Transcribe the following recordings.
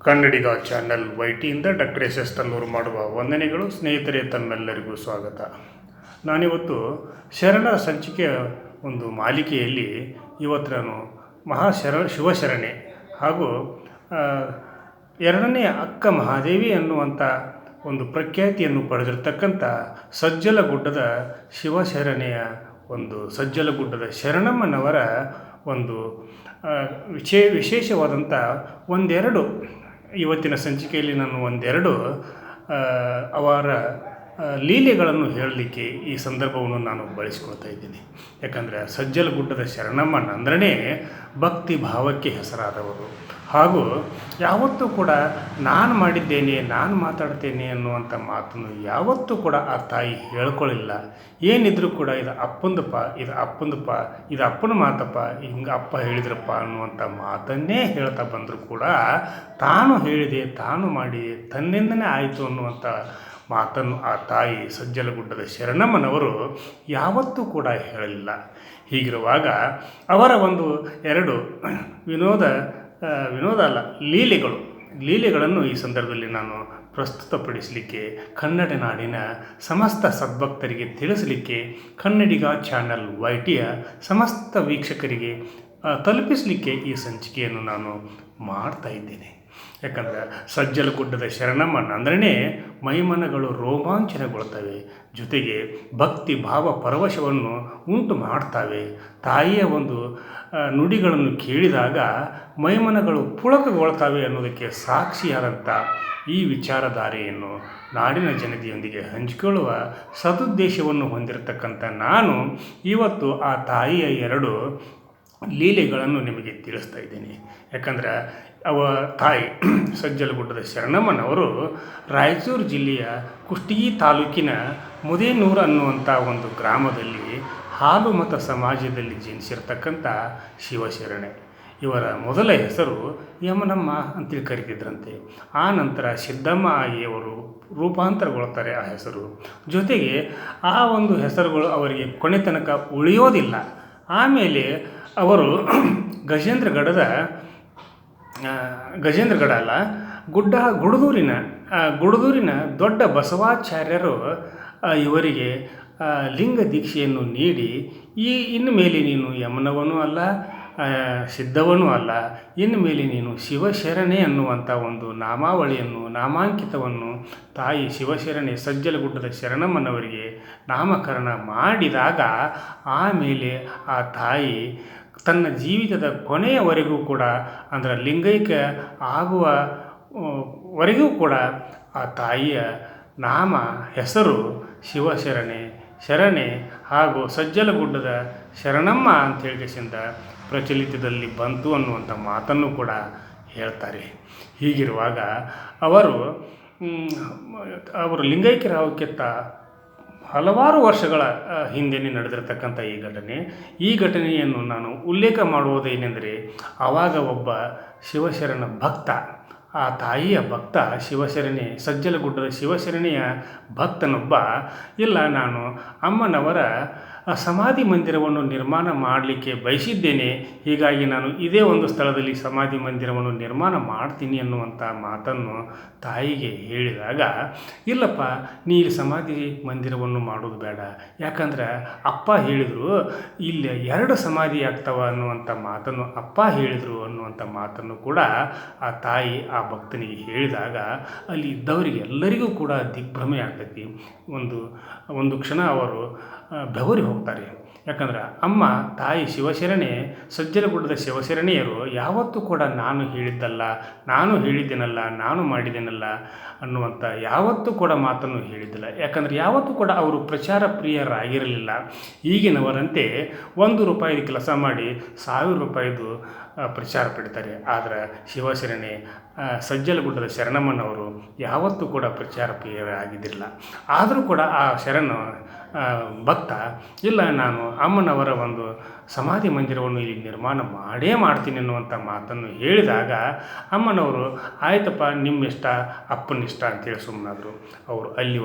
ಕನ್ನಡಿಗ channel ವೈಟಿಯಿಂದ doctor S S ತನ್ನೂರು ಮಾಡುವ ವಂದನೆಗಳು. ಸ್ನೇಹಿತರೆ, ತಮ್ಮೆಲ್ಲರಿಗೂ ಸ್ವಾಗತ. ನಾನಿವತ್ತು ಶರಣರ ಸಂಚಿಕೆಯ ಒಂದು ಮಾಲಿಕೆಯಲ್ಲಿ ಇವತ್ತು ನಾನು ಶಿವಶರಣೆ ಹಾಗೂ ಎರಡನೇ ಅಕ್ಕ ಮಹಾದೇವಿ ಅನ್ನುವಂಥ ಒಂದು ಪ್ರಖ್ಯಾತಿಯನ್ನು ಪಡೆದಿರತಕ್ಕಂಥ ಸಜ್ಜಲಗುಡ್ಡದ ಶಿವಶರಣೆಯ ಸಜ್ಜಲಗುಡ್ಡದ ಶರಣಮ್ಮನವರ ಒಂದು ವಿಶೇಷವಾದಂಥ ಒಂದೆರಡು ಇವತ್ತಿನ ಸಂಚಿಕೆಯಲ್ಲಿ ನಾನು ಅವರ ಲೀಲೆಗಳನ್ನು ಹೇಳಲಿಕ್ಕೆ ಈ ಸಂದರ್ಭವನ್ನು ನಾನು ಬಳಸಿಕೊಳ್ತಾ ಇದ್ದೀನಿ. ಯಾಕಂದರೆ ಸಜ್ಜಲಗುಡ್ಡದ ಶರಣಮ್ಮನ ಅಂದ್ರೇ ಭಕ್ತಿ ಭಾವಕ್ಕೆ ಹೆಸರಾದವರು ಹಾಗೂ ಯಾವತ್ತೂ ಕೂಡ ನಾನು ಮಾಡಿದ್ದೇನೆ, ನಾನು ಮಾತಾಡ್ತೇನೆ ಅನ್ನುವಂಥ ಮಾತನ್ನು ಯಾವತ್ತೂ ಕೂಡ ಆ ತಾಯಿ ಹೇಳ್ಕೊಳ್ಳಿಲ್ಲ. ಏನಿದ್ರೂ ಕೂಡ ಇದು ಅಪ್ಪನ ಮಾತಪ್ಪ, ಹಿಂಗೆ ಅಪ್ಪ ಹೇಳಿದ್ರಪ್ಪ ಅನ್ನುವಂಥ ಮಾತನ್ನೇ ಹೇಳ್ತಾ ಬಂದರೂ ಕೂಡ ತಾನು ಹೇಳಿದೆ, ತಾನು ಮಾಡಿದೆ, ತನ್ನಿಂದನೇ ಆಯಿತು ಅನ್ನುವಂಥ ಮಾತನ್ನು ಆ ತಾಯಿ ಸಜ್ಜಲಗುಡ್ಡದ ಶರಣಮ್ಮನವರು ಯಾವತ್ತೂ ಕೂಡ ಹೇಳಲಿಲ್ಲ. ಹೀಗಿರುವಾಗ ಅವರ ಎರಡು ಲೀಲೆಗಳನ್ನು ಈ ಸಂದರ್ಭದಲ್ಲಿ ನಾನು ಪ್ರಸ್ತುತಪಡಿಸಲಿಕ್ಕೆ, ಕನ್ನಡ ನಾಡಿನ ಸಮಸ್ತ ಸದ್ಭಕ್ತರಿಗೆ ತಿಳಿಸಲಿಕ್ಕೆ, ಕನ್ನಡಿಗ ಚಾನಲ್ ವೈಟಿಯ ಸಮಸ್ತ ವೀಕ್ಷಕರಿಗೆ ತಲುಪಿಸಲಿಕ್ಕೆ ಈ ಸಂಚಿಕೆಯನ್ನು ನಾನು ಮಾಡ್ತಾ ಇದ್ದೇನೆ. ಯಾಕಂದರೆ ಸಜ್ಜಲಗುಡ್ಡದ ಶರಣಮ್ಮನ ಅಂದ್ರೇ ಮೈಮನಗಳು ರೋಮಾಂಚನಗೊಳ್ತವೆ, ಜೊತೆಗೆ ಭಕ್ತಿ ಭಾವ ಪರವಶವನ್ನು ಉಂಟು ಮಾಡ್ತವೆ. ತಾಯಿಯ ನುಡಿಗಳನ್ನು ಕೇಳಿದಾಗ ಮೈಮನಗಳು ಪುಳಕಗೊಳ್ತವೆ ಅನ್ನೋದಕ್ಕೆ ಸಾಕ್ಷಿಯಾದಂಥ ಈ ವಿಚಾರಧಾರೆಯನ್ನು ನಾಡಿನ ಜನತೆಯೊಂದಿಗೆ ಹಂಚಿಕೊಳ್ಳುವ ಸದುದ್ದೇಶವನ್ನು ಹೊಂದಿರತಕ್ಕಂಥ ನಾನು ಇವತ್ತು ಆ ತಾಯಿಯ ಎರಡು ಲೀಲೆಗಳನ್ನು ನಿಮಗೆ ತಿಳಿಸ್ತಾ ಇದ್ದೀನಿ. ಯಾಕಂದರೆ ತಾಯಿ ಸಜ್ಜಲಗುಡ್ಡದ ಶರಣಮ್ಮನವರು ರಾಯಚೂರು ಜಿಲ್ಲೆಯ ಕುಷ್ಟಗಿ ತಾಲೂಕಿನ ಮುದೇನೂರು ಅನ್ನುವಂಥ ಒಂದು ಗ್ರಾಮದಲ್ಲಿ ಹಾಲು ಮತ ಸಮಾಜದಲ್ಲಿ ಜನಿಸಿರ್ತಕ್ಕಂಥ ಶಿವಶರಣೆ. ಇವರ ಮೊದಲ ಹೆಸರು ಯಮನಮ್ಮ ಅಂತೇಳಿ ಕರೀತಿದ್ರಂತೆ. ಆ ನಂತರ ಸಿದ್ದಮ್ಮ ಆಗಿ ಅವರು ರೂಪಾಂತರಗೊಳ್ತಾರೆ ಆ ಹೆಸರು. ಜೊತೆಗೆ ಆ ಹೆಸರುಗಳು ಅವರಿಗೆ ಕೊನೆ ತನಕ ಉಳಿಯೋದಿಲ್ಲ. ಆಮೇಲೆ ಅವರು ಗುಡದೂರಿನ ದೊಡ್ಡ ಬಸವಾಚಾರ್ಯರು ಇವರಿಗೆ ಲಿಂಗ ದೀಕ್ಷೆಯನ್ನು ನೀಡಿ, ಇನ್ನು ಮೇಲೆ ನೀನು ಯಮನವನೂ ಅಲ್ಲ, ಸಿದ್ಧವನೂ ಅಲ್ಲ, ಇನ್ನು ಮೇಲೆ ನೀನು ಶಿವಶರಣೆ ಅನ್ನುವಂಥ ಒಂದು ನಾಮಾಂಕಿತವನ್ನು ತಾಯಿ ಶಿವಶರಣೆ ಸಜ್ಜಲಗುಡ್ಡದ ಶರಣಮ್ಮನವರಿಗೆ ನಾಮಕರಣ ಮಾಡಿದಾಗ ಆಮೇಲೆ ಆ ತಾಯಿ ತನ್ನ ಜೀವಿತದ ಕೊನೆಯವರೆಗೂ ಕೂಡ, ಅಂದರೆ ಲಿಂಗೈಕ್ಯ ಆಗುವವರೆಗೂ ಕೂಡ ಆ ತಾಯಿಯ ಹೆಸರು ಶರಣೆ ಹಾಗೂ ಸಜ್ಜಲಗುಡ್ಡದ ಶರಣಮ್ಮ ಅಂತೇಳಿಸಿಂದ ಪ್ರಚಲಿತದಲ್ಲಿ ಬಂತು ಅನ್ನುವಂಥ ಮಾತನ್ನು ಕೂಡ ಹೇಳ್ತಾರೆ. ಹೀಗಿರುವಾಗ ಅವರು ಲಿಂಗೈಕ್ಯರಾಗಕ್ಕಿಂತ ಹಲವಾರು ವರ್ಷಗಳ ಹಿಂದೆಯೇ ನಡೆದಿರತಕ್ಕಂಥ ಈ ಘಟನೆಯನ್ನು ನಾನು ಉಲ್ಲೇಖ ಮಾಡುವುದೇನೆಂದರೆ, ಆವಾಗ ಒಬ್ಬ ಶಿವಶರಣ ಭಕ್ತ, ಆ ತಾಯಿಯ ಭಕ್ತ ಸಜ್ಜಲಗುಡ್ಡದ ಶಿವಶರಣೆಯ ಭಕ್ತನೊಬ್ಬ, ಇಲ್ಲ ನಾನು ಅಮ್ಮನವರ ಸಮಾಧಿ ಮಂದಿರವನ್ನು ನಿರ್ಮಾಣ ಮಾಡಲಿಕ್ಕೆ ಬಯಸಿದ್ದೇನೆ, ಹೀಗಾಗಿ ನಾನು ಇದೇ ಒಂದು ಸ್ಥಳದಲ್ಲಿ ಸಮಾಧಿ ಮಂದಿರವನ್ನು ನಿರ್ಮಾಣ ಮಾಡ್ತೀನಿ ಅನ್ನುವಂಥ ಮಾತನ್ನು ತಾಯಿಗೆ ಹೇಳಿದಾಗ, ಇಲ್ಲಪ್ಪ ನೀ ಇಲ್ಲಿ ಸಮಾಧಿ ಮಂದಿರವನ್ನು ಮಾಡೋದು ಬೇಡ, ಯಾಕಂದ್ರೆ ಅಪ್ಪ ಹೇಳಿದರು ಇಲ್ಲಿ 2 ಸಮಾಧಿ ಆಗ್ತವ ಅನ್ನುವಂಥ ಮಾತನ್ನು ಅಪ್ಪ ಹೇಳಿದರು ಅನ್ನುವಂಥ ಮಾತನ್ನು ಕೂಡ ಆ ತಾಯಿ ಆ ಭಕ್ತನಿಗೆ ಹೇಳಿದಾಗ ಅಲ್ಲಿ ಇದ್ದವರಿಗೆ ಎಲ್ಲರಿಗೂ ಕೂಡ ದಿಗ್ಭ್ರಮೆ ಆಗ್ತೈತಿ. ಒಂದು ಕ್ಷಣ ಅವರು ಬೆವರಿ ಹೋಗ್ತಾರೆ. ಯಾಕಂದ್ರೆ ಅಮ್ಮ ತಾಯಿ ಸಜ್ಜಲಗುಡ್ಡದ ಶಿವಶರಣೆಯರು ಯಾವತ್ತೂ ಕೂಡ ನಾನು ಹೇಳಿದ್ದೇನಲ್ಲ, ನಾನು ಮಾಡಿದ್ದೇನಲ್ಲ ಅನ್ನುವಂಥ ಯಾವತ್ತೂ ಕೂಡ ಮಾತನ್ನು ಹೇಳಿದ್ದಿಲ್ಲ. ಯಾಕಂದರೆ ಯಾವತ್ತೂ ಕೂಡ ಅವರು ಪ್ರಚಾರ ಪ್ರಿಯರಾಗಿರಲಿಲ್ಲ. ಈಗಿನವರಂತೆ ₹1 ಕೆಲಸ ಮಾಡಿ ₹1000 ಪ್ರಚಾರ ಪಡಿತಾರೆ. ಆದರೆ ಶಿವಶರಣೆ ಸಜ್ಜಲಗುಡ್ಡದ ಶರಣಮ್ಮನವರು ಯಾವತ್ತೂ ಕೂಡ ಪ್ರಚಾರ ಪ್ರಿಯರಾಗಿದ್ದಿಲ್ಲ. ಆದರೂ ಕೂಡ ಆ ಭಕ್ತ, ಇಲ್ಲ ನಾನು ಅಮ್ಮನವರ ಸಮಾಧಿ ಮಂದಿರವನ್ನು ಇಲ್ಲಿ ನಿರ್ಮಾಣ ಮಾಡ್ತೀನಿ ಅನ್ನುವಂಥ ಮಾತನ್ನು ಹೇಳಿದಾಗ ಅಮ್ಮನವರು ಆಯ್ತಪ್ಪ ನಿಮ್ಮಿಷ್ಟ, ಅಪ್ಪನಿಷ್ಟ ಅಂತೇಳಿ ಸುಮ್ಮನಾದರು. ಅವರು ಅಲ್ಲಿ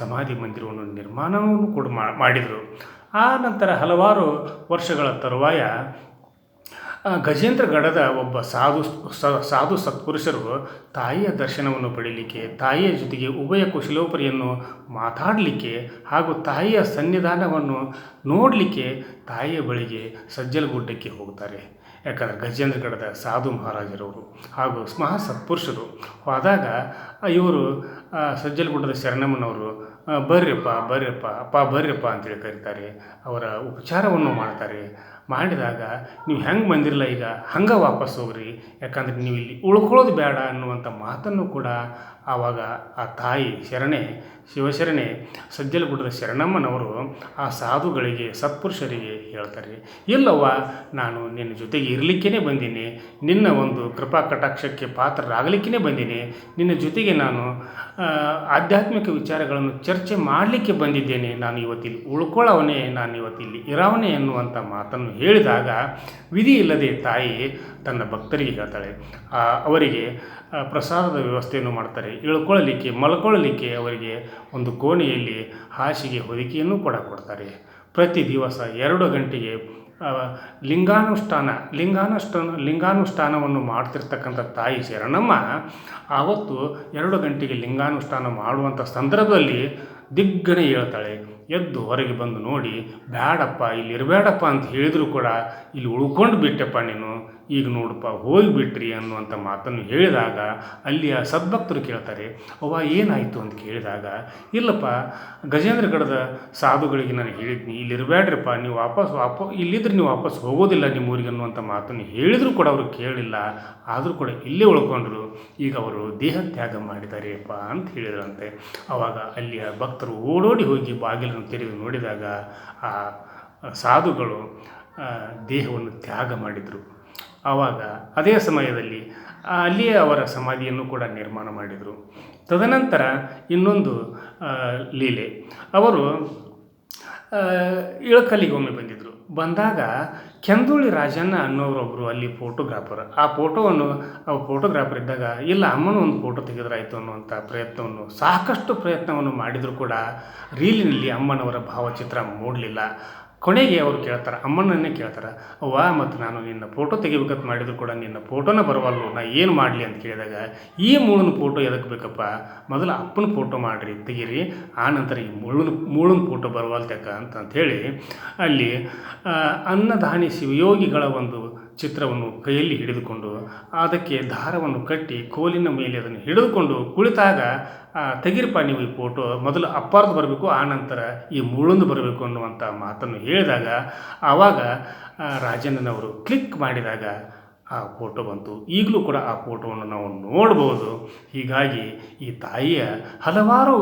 ಸಮಾಧಿ ಮಂದಿರವನ್ನು ನಿರ್ಮಾಣವನ್ನು ಕೂಡ ಮಾಡಿದರು. ಆ ನಂತರ ಹಲವಾರು ವರ್ಷಗಳ ತರುವಾಯ ಗಜೇಂದ್ರಗಢದ ಒಬ್ಬ ಸಾಧು ಸತ್ಪುರುಷರು ತಾಯಿಯ ದರ್ಶನವನ್ನು ಪಡೀಲಿಕ್ಕೆ, ತಾಯಿಯ ಜೊತೆಗೆ ಉಭಯ ಕುಶಲೋಪರಿಯನ್ನು ಮಾತಾಡಲಿಕ್ಕೆ ಹಾಗೂ ತಾಯಿಯ ಸನ್ನಿಧಾನವನ್ನು ನೋಡಲಿಕ್ಕೆ ತಾಯಿಯ ಬಳಿಗೆ ಸಜ್ಜಲಗುಡ್ಡಕ್ಕೆ ಹೋಗ್ತಾರೆ. ಯಾಕಂದರೆ ಗಜೇಂದ್ರಗಢದ ಸಾಧು ಮಹಾರಾಜರವರು ಹಾಗೂ ಮಹಾ ಸತ್ಪುರುಷರು ಹೋದಾಗ ಇವರು ಸಜ್ಜಲಗುಡ್ಡದ ಶರಣಮ್ಮನವರು ಬರ್ರಿಯಪ್ಪ ಬರ್ರಿಯಪ್ಪ ಅಪ್ಪ ಬರ್ರಿಯಪ್ಪ ಅಂತೇಳಿ ಕರೀತಾರೆ. ಅವರ ಉಪಚಾರವನ್ನು ಮಾಡ್ತಾರೆ. ಮಾಡಿದಾಗ ನೀವು ಹೆಂಗೆ ಬಂದಿರಲ್ಲ ಈಗ ಹಂಗೆ ವಾಪಸ್ ಹೋಗ್ರಿ, ಯಾಕಂದರೆ ನೀವು ಇಲ್ಲಿ ಉಳ್ಕೊಳ್ಳೋದು ಬೇಡ ಅನ್ನುವಂಥ ಮಾತನ್ನು ಕೂಡ ಆವಾಗ ಆ ತಾಯಿ ಶರಣೆ ಶಿವಶರಣೆ ಸಜ್ಜಲಗುಡ್ಡದ ಶರಣಮ್ಮನವರು ಆ ಸಾಧುಗಳಿಗೆ ಸತ್ಪುರುಷರಿಗೆ ಹೇಳ್ತಾರೆ, ಇಲ್ಲವ್ವ ನಾನು ನಿನ್ನ ಜೊತೆಗೆ ಇರಲಿಕ್ಕೇ ಬಂದೀನಿ, ನಿನ್ನ ಒಂದು ಕೃಪಾ ಕಟಾಕ್ಷಕ್ಕೆ ಪಾತ್ರರಾಗಲಿಕ್ಕೇ ಬಂದೀನಿ, ನಿನ್ನ ಜೊತೆಗೆ ನಾನು ಆಧ್ಯಾತ್ಮಿಕ ವಿಚಾರಗಳನ್ನು ಚರ್ಚೆ ಮಾಡಲಿಕ್ಕೆ ಬಂದಿದ್ದೇನೆ, ನಾನು ಇವತ್ತಿಲ್ಲಿ ಉಳ್ಕೊಳ್ಳೋವನೇ, ನಾನು ಇವತ್ತಿಲ್ಲಿ ಇರೋವನೇ ಎನ್ನುವಂಥ ಮಾತನ್ನು ಹೇಳಿದಾಗ ವಿಧಿ ಇಲ್ಲದೆ ತಾಯಿ ತನ್ನ ಭಕ್ತರಿಗೆ ಹೇಳ್ತಾಳೆ. ಅವರಿಗೆ ಪ್ರಸಾದದ ವ್ಯವಸ್ಥೆಯನ್ನು ಮಾಡ್ತಾರೆ. ಇಳ್ಕೊಳ್ಳಲಿಕ್ಕೆ ಮಲ್ಕೊಳ್ಳಲಿಕ್ಕೆ ಅವರಿಗೆ ಒಂದು ಕೋಣೆಯಲ್ಲಿ ಹಾಸಿಗೆ ಹೊದಿಕೆಯನ್ನು ಕೂಡ ಕೊಡ್ತಾರೆ. ಪ್ರತಿ ದಿವಸ 2 ಗಂಟೆಗೆ ಲಿಂಗಾನುಷ್ಠಾನವನ್ನು ಮಾಡ್ತಿರ್ತಕ್ಕಂಥ ತಾಯಿ ಶರಣಮ್ಮ ಆವತ್ತು 2 ಗಂಟೆಗೆ ಲಿಂಗಾನುಷ್ಠಾನ ಮಾಡುವಂಥ ಸಂದರ್ಭದಲ್ಲಿ ದಿಗ್ಗನೆ ಹೇಳ್ತಾಳೆ. ಎದ್ದು ಹೊರಗೆ ಬಂದು ನೋಡಿ, ಬೇಡಪ್ಪ ಇಲ್ಲಿ ಇರಬೇಡಪ್ಪ ಅಂತ ಹೇಳಿದರೂ ಕೂಡ ಇಲ್ಲಿ ಉಳ್ಕೊಂಡು ಬಿಟ್ಟೆಪ್ಪ ನೀನು, ಈಗ ನೋಡಪ್ಪ ಹೋಗಿಬಿಟ್ರಿ ಅನ್ನುವಂಥ ಮಾತನ್ನು ಹೇಳಿದಾಗ ಅಲ್ಲಿಯ ಸದ್ಭಕ್ತರು ಕೇಳ್ತಾರೆ, ಅವ್ವ ಏನಾಯಿತು ಅಂತ ಕೇಳಿದಾಗ, ಇಲ್ಲಪ್ಪ ಗಜೇಂದ್ರಗಢದ ಸಾಧುಗಳಿಗೆ ನಾನು ಹೇಳಿದ್ನಿ ಇಲ್ಲಿ ಇರಬೇಡ್ರಿಪ್ಪ, ನೀವು ಇಲ್ಲಿದ್ರೆ ನೀವು ವಾಪಸ್ ಹೋಗೋದಿಲ್ಲ ನಿಮ್ಮ ಊರಿಗೆ ಅನ್ನುವಂಥ ಮಾತನ್ನು ಹೇಳಿದರೂ ಕೂಡ ಅವರು ಕೇಳಲಿಲ್ಲ. ಆದರೂ ಕೂಡ ಇಲ್ಲೇ ಉಳ್ಕೊಂಡ್ರು. ಈಗ ಅವರು ದೇಹ ತ್ಯಾಗ ಮಾಡಿದಾರೆಪ್ಪ ಅಂತ ಹೇಳಿದ್ರಂತೆ. ಆವಾಗ ಅಲ್ಲಿಯ ಭಕ್ತರು ಓಡೋಡಿ ಹೋಗಿ ಬಾಗಿಲನ್ನು ತೆರೆದು ನೋಡಿದಾಗ ಆ ಸಾಧುಗಳು ದೇಹವನ್ನು ತ್ಯಾಗ ಮಾಡಿದರು. ಆವಾಗ ಅದೇ ಸಮಯದಲ್ಲಿ ಅಲ್ಲಿಯೇ ಅವರ ಸಮಾಧಿಯನ್ನು ಕೂಡ ನಿರ್ಮಾಣ ಮಾಡಿದರು. ತದನಂತರ ಇನ್ನೊಂದು ಲೀಲೆ, ಅವರು ಇಳಕಲ್ಲಿಗೆ ಒಮ್ಮೆ ಬಂದಿದ್ದರು. ಬಂದಾಗ ಕೆಂದೂಳಿ ರಾಜಣ್ಣ ಅನ್ನೋರೊಬ್ಬರು ಅಲ್ಲಿ ಫೋಟೋಗ್ರಾಫರ್, ಆ ಫೋಟೋಗ್ರಾಫರ್ ಇದ್ದಾಗ ಇಲ್ಲ ಅಮ್ಮನೂ ಒಂದು ಫೋಟೋ ತೆಗೆದ್ರಾಯ್ತು ಅನ್ನುವಂಥ ಸಾಕಷ್ಟು ಪ್ರಯತ್ನವನ್ನು ಮಾಡಿದರೂ ಕೂಡ ರೀಲಿನಲ್ಲಿ ಅಮ್ಮನವರ ಭಾವಚಿತ್ರ ಮೂಡಲಿಲ್ಲ. ಕೊನೆಗೆ ಅವರು ಕೇಳ್ತಾರೆ, ಅಮ್ಮನನ್ನೇ ಕೇಳ್ತಾರೆ, ಅವ್ವ ಮತ್ತು ನಾನು ನಿನ್ನ ಫೋಟೋ ತೆಗಿಬೇಕಂತ ಮಾಡಿದ್ರು ಕೂಡ ನಿನ್ನ ಫೋಟೋನ ಬರವಲ್ಲು, ನಾ ಏನು ಮಾಡಲಿ ಅಂತ ಕೇಳಿದಾಗ, ಈ ಮೂಳನ ಫೋಟೋ ಎದಕ್ಕೆ ಬೇಕಪ್ಪ, ಮೊದಲು ಅಪ್ಪನ ಫೋಟೋ ಮಾಡಿರಿ ತೆಗೀರಿ, ಆನಂತರ ಈ ಮೂಳನ ಫೋಟೋ ಬರವಲ್ತಕ್ಕ ಅಂತಂಥೇಳಿ ಅಲ್ಲಿ ಅನ್ನದಾನಿ ಶಿವಯೋಗಿಗಳ ಒಂದು ಚಿತ್ರವನ್ನು ಕೈಯಲ್ಲಿ ಹಿಡಿದುಕೊಂಡು ಅದಕ್ಕೆ ದಾರವನ್ನು ಕಟ್ಟಿ ಕೋಲಿನ ಮೇಲೆ ಅದನ್ನು ಹಿಡಿದುಕೊಂಡು ಕುಳಿತಾಗ, ತೆಗಿರಪ್ಪ ನೀವು ಈ ಫೋಟೋ, ಮೊದಲು ಅಪ್ಪಾರ್ದು ಬರಬೇಕು, ಆನಂತರ ಈ ಮುಳುಂದು ಬರಬೇಕು ಅನ್ನುವಂಥ ಮಾತನ್ನು ಹೇಳಿದಾಗ ಆವಾಗ ರಾಜಣ್ಣನವರು ಕ್ಲಿಕ್ ಮಾಡಿದಾಗ ಆ ಫೋಟೋ ಬಂತು. ಈಗಲೂ ಕೂಡ ಆ ಫೋಟೋವನ್ನು ನಾವು ನೋಡ್ಬೋದು. ಹೀಗಾಗಿ ಈ ತಾಯಿಯ ಹಲವಾರು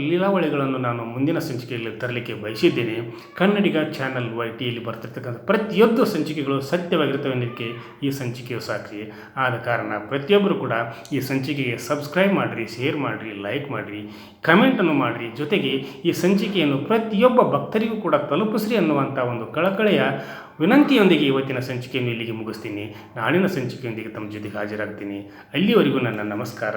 ಲೀಲಾವಳಿಗಳನ್ನು ನಾನು ಮುಂದಿನ ಸಂಚಿಕೆಯಲ್ಲಿ ತರಲಿಕ್ಕೆ ಬಯಸಿದ್ದೇನೆ. ಕನ್ನಡಿಗ ಚಾನಲ್ YTಯಲ್ಲಿ ಬರ್ತಿರ್ತಕ್ಕಂಥ ಪ್ರತಿಯೊಂದು ಸಂಚಿಕೆಗಳು ಸತ್ಯವಾಗಿರ್ತವೆ ಅನ್ನೋದಕ್ಕೆ ಈ ಸಂಚಿಕೆಯು ಸಾಕ್ಷಿ. ಆದ ಕಾರಣ ಪ್ರತಿಯೊಬ್ಬರು ಕೂಡ ಈ ಸಂಚಿಕೆಗೆ ಸಬ್ಸ್ಕ್ರೈಬ್ ಮಾಡಿರಿ, ಶೇರ್ ಮಾಡಿರಿ, ಲೈಕ್ ಮಾಡಿರಿ, ಕಮೆಂಟನ್ನು ಮಾಡಿರಿ. ಜೊತೆಗೆ ಈ ಸಂಚಿಕೆಯನ್ನು ಪ್ರತಿಯೊಬ್ಬ ಭಕ್ತರಿಗೂ ಕೂಡ ತಲುಪಿಸ್ರಿ ಅನ್ನುವಂಥ ಒಂದು ಕಳಕಳೆಯ ವಿನಂತಿಯೊಂದಿಗೆ ಇವತ್ತಿನ ಸಂಚಿಕೆಯನ್ನು ಇಲ್ಲಿಗೆ ಮುಗಿಸ್ತೀನಿ. ನಾಳಿನ ಸಂಚಿಕೆಯೊಂದಿಗೆ ತಮ್ಮ ಜೊತೆಗೆ ಹಾಜರಾಗ್ತೀನಿ. ಅಲ್ಲಿವರೆಗೂ ನನ್ನ ನಮಸ್ಕಾರ.